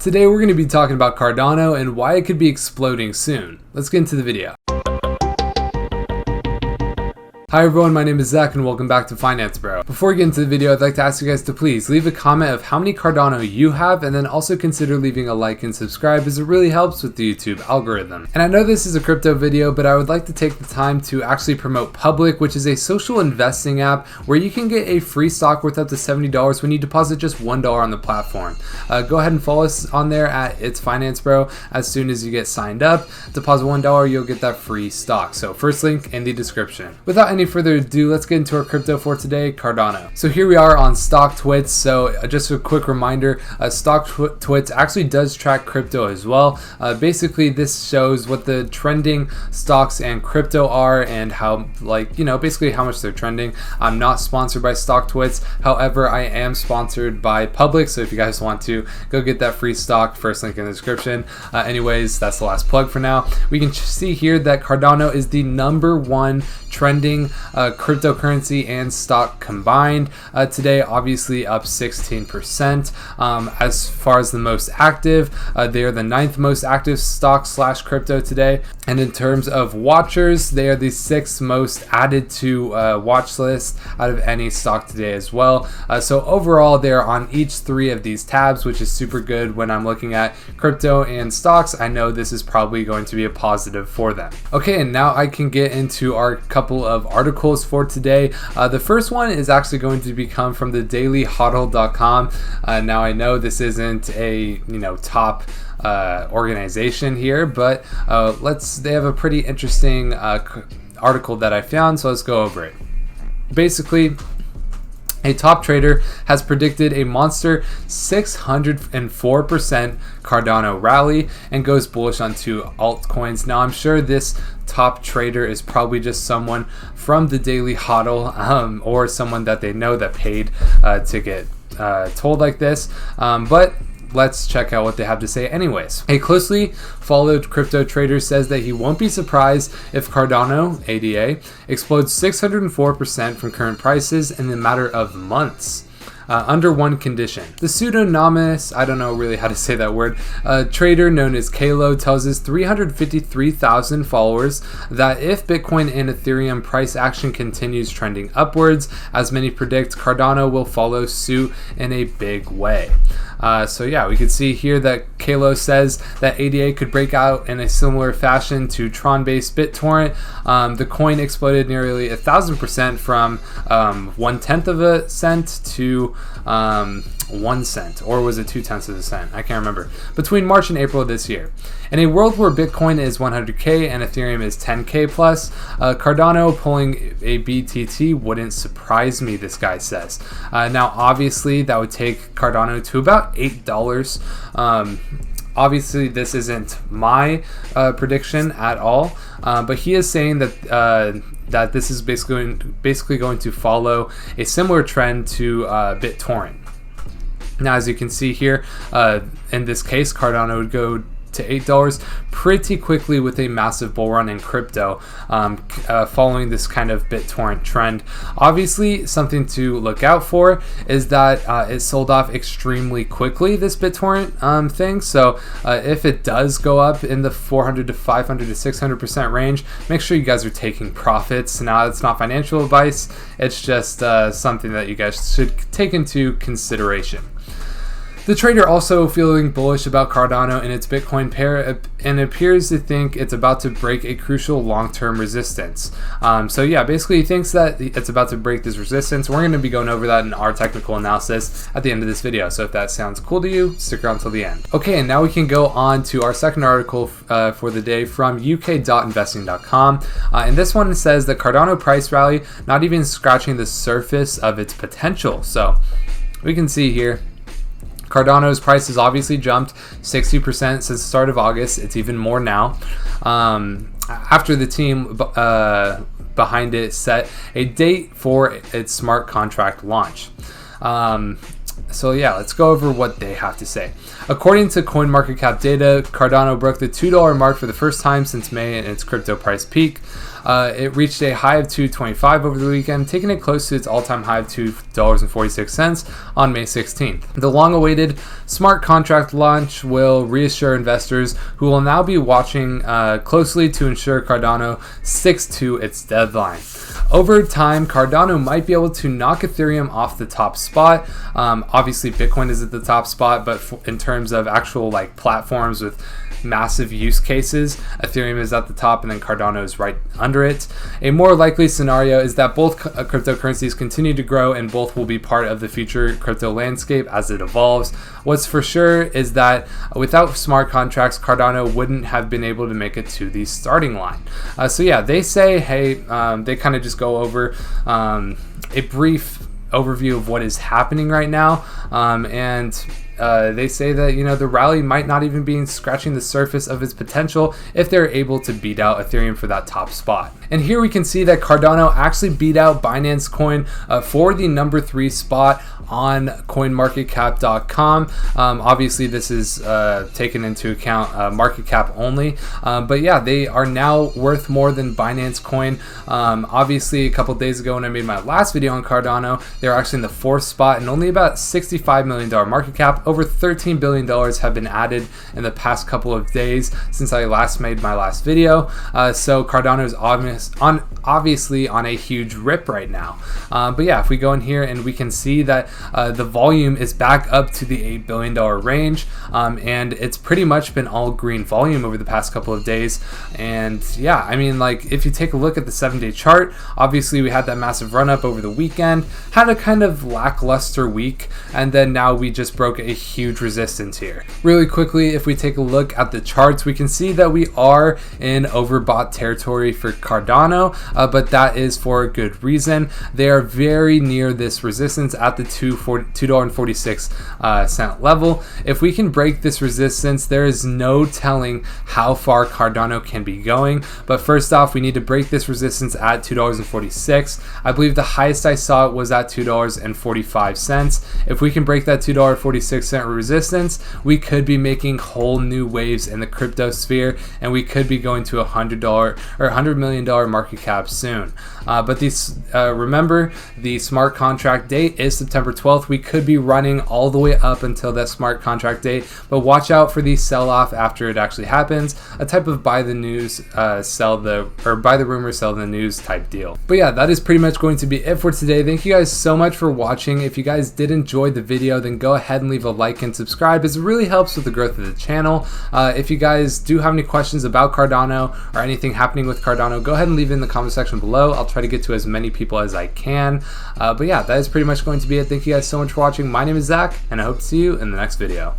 Today we're going to be talking about Cardano and why it could be exploding soon. Let's get into the video. Hi everyone, my name is Zach and welcome back to Finance Bro. Before we get into the video, I'd like to ask you guys to please leave a comment of how many Cardano you have, and then also consider leaving a like and subscribe as it really helps with the YouTube algorithm. And I know this is a crypto video, but I would like to take the time to actually promote Public, which is a social investing app where you can get a free stock worth up to $70 when you deposit just $1 on the platform. Go ahead and follow us on there at It's Finance Bro. As soon as you get signed up, deposit $1, you'll get that free stock. So first link in the description. Without any further ado, let's get into our crypto for today, Cardano. So here we are on Stock Twits. So just a quick reminder, Stock Twits actually does track crypto as well. Basically, this shows what the trending stocks and crypto are and how, basically how much they're trending. I'm not sponsored by Stock Twits. However, I am sponsored by Public. So if you guys want to go get that free stock, first link in the description. Anyways, that's the last plug for now. We can see here that Cardano is the #1 trending cryptocurrency and stock combined today, obviously up 16%. As far as the most active, they are the 9th most active stock / crypto today, and in terms of watchers, they are the 6th most added to watch list out of any stock today as well. So overall, they're on each 3 of these tabs, which is super good. When I'm looking at crypto and stocks, I know this is probably going to be a positive for them. Okay, and now I can get into our couple of articles for today. The first one is actually going to come from the dailyhodl.com. Now I know this isn't a top organization here, but they have a pretty interesting article that I found, so let's go over it. Basically, a top trader has predicted a monster 604% Cardano rally and goes bullish on 2 altcoins. Now, I'm sure this top trader is probably just someone from the Daily Hodl or someone that they know that paid to get told like this. But let's check out what they have to say anyways. A closely followed crypto trader says that he won't be surprised if Cardano, ADA, explodes 604% from current prices in a matter of months. Under one condition. The pseudonymous, I don't know really how to say that word, trader known as Kalo tells his 353,000 followers that if Bitcoin and Ethereum price action continues trending upwards, as many predict, Cardano will follow suit in a big way. So yeah, we can see here that Kalo says that ADA could break out in a similar fashion to Tron-based BitTorrent. The coin exploded nearly 1,000% from 1/10 of a cent to 1 cent, or was it 2/10 of a cent? I can't remember. Between March and April of this year. In a world where Bitcoin is 100K and Ethereum is 10K plus, Cardano pulling a BTT wouldn't surprise me, this guy says. Now, obviously, that would take Cardano to about $8. Obviously, this isn't my prediction at all, but he is saying that this is basically going to follow a similar trend to BitTorrent. Now, as you can see here, in this case, Cardano would go to $8 pretty quickly with a massive bull run in crypto, following this kind of BitTorrent trend. Obviously, something to look out for is that it sold off extremely quickly, this BitTorrent thing. So if it does go up in the 400 to 500 to 600% range, make sure you guys are taking profits. Now, it's not financial advice, it's just something that you guys should take into consideration. The trader also feeling bullish about Cardano and its Bitcoin pair and appears to think it's about to break a crucial long-term resistance. So yeah, basically he thinks that it's about to break this resistance. We're going to be going over that in our technical analysis at the end of this video. So if that sounds cool to you, stick around till the end. Okay, and now we can go on to our second article for the day from uk.investing.com. And this one says that Cardano price rally not even scratching the surface of its potential. So we can see here, Cardano's price has obviously jumped 60% since the start of August. It's even more now. After the team behind it set a date for its smart contract launch. So yeah, let's go over what they have to say. According to Market Cap data, Cardano broke the $2 mark for the first time since May in its crypto price peak. It reached a high of $2.25 over the weekend, taking it close to its all-time high of $2.46 on May 16th. The long-awaited smart contract launch will reassure investors, who will now be watching closely to ensure Cardano sticks to its deadline. Over time, Cardano might be able to knock Ethereum off the top spot. Obviously, Bitcoin is at the top spot, but in terms of actual like platforms with massive use cases, Ethereum is at the top and then Cardano is right under it. A more likely scenario is that both cryptocurrencies continue to grow and both will be part of the future crypto landscape as it evolves. What's for sure is that without smart contracts, Cardano wouldn't have been able to make it to the starting line. So yeah, they say, hey, they kind of just go over a brief overview of what is happening right now, and they say that, you know, the rally might not even be scratching the surface of its potential if they're able to beat out Ethereum for that top spot. And here we can see that Cardano actually beat out Binance Coin for the number 3 spot on coinmarketcap.com. Obviously this is taken into account market cap only, but yeah, they are now worth more than Binance Coin. Obviously a couple days ago when I made my last video on Cardano, they're actually in the 4th spot and only about $65 million market cap. Over $13 billion have been added in the past couple of days since I last made my last video. So Cardano is obviously on a huge rip right now. But yeah, if we go in here and we can see that the volume is back up to the $8 billion range, and it's pretty much been all green volume over the past couple of days. And yeah, I mean, like, if you take a look at the 7-day chart, obviously we had that massive run up over the weekend, had a kind of lackluster week, and then now we just broke a huge resistance here. Really quickly, if we take a look at the charts, we can see that we are in overbought territory for Cardano, but that is for a good reason. They are very near this resistance at the $2.46 level. If we can break this resistance, there is no telling how far Cardano can be going. But first off, we need to break this resistance at $2.46. I believe the highest I saw it was at $2.45. If we can break that $2.46 resistance, we could be making whole new waves in the crypto sphere, and we could be going to $100 or $100 million market cap soon. But these remember, the smart contract date is September 12th. We could be running all the way up until that smart contract date, but watch out for the sell-off after it actually happens, a type of buy the news, buy the rumor, sell the news type deal. But yeah, that is pretty much going to be it for today. Thank you guys so much for watching. If you guys did enjoy the video, then go ahead and leave a like and subscribe, as it really helps with the growth of the channel. If you guys do have any questions about Cardano or anything happening with Cardano, go ahead and leave it in the comment section below. I'll try to get to as many people as I can. But yeah, that is pretty much going to be it. Thank you guys so much for watching. My name is Zach, and I hope to see you in the next video.